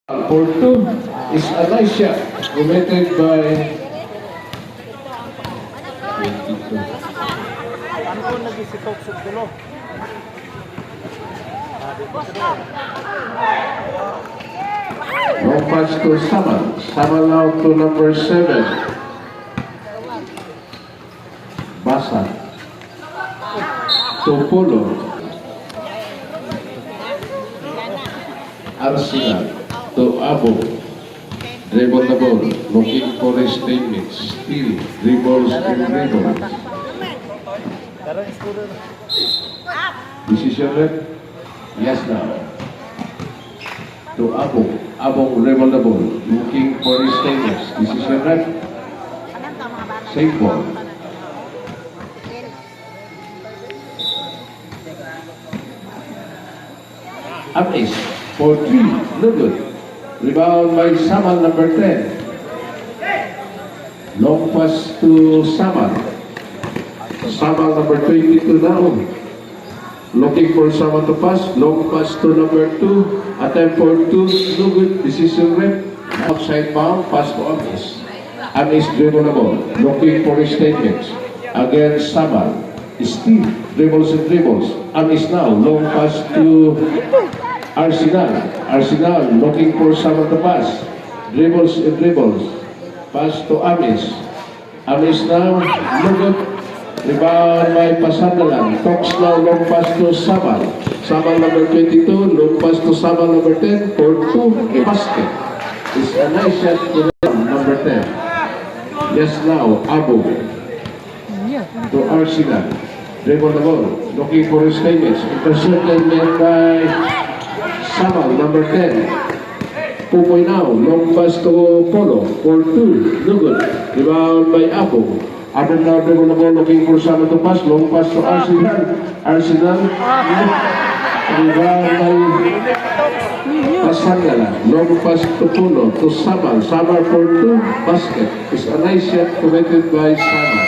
For two is a nice shot committed by 22. Ano po nag-isitok sa dulo? No pass to Samal. Samal now to number 7. Basa. To Polo. Arsenal. To Abo. Dribble the ball. Looking for his teammates. Steal. Dribbles and dribbles. Decision red. Yes now. To Abo. Abo dribble the ball. Looking for his teammates. Decision red. Safe ball. Up ace for 3. No good. Rebound by Samal, number 10. Long pass to Samal. Samal, number 22 now. Looking for Samal to pass. Long pass to number 2. Attempt for 2. No good. Decision red. Outside bound. Pass to Amis. Amis dribble the ball. Looking for his teammates. Against Samal. Steve dribbles and dribbles. Amis now. Long pass to Arsenal. Arsenal looking for someone to pass. Dribbles and dribbles. Pass to Amis. Amis now. No good. Rebound by Pasandalan. Fox now. Long pass to Samal. Samal number 22. Long pass to Samal number 10. For 2. A basket. It's a nice shot to number 10. Yes now. Abu. To Arsenal. Dribble the ball. Looking for his teammates. Intercepted by Samal, number 10. Pupoy now. Long pass to Polo. For 2. No good. Rebound by Abu. Abu now dribble the ball. Looking for Samal to pass. Long pass to Arsenal. Arsenal. Rebound by Pasangala. Long pass to Polo. To Samal. Samal for 2. Basket. It's a nice shot committed by Samal.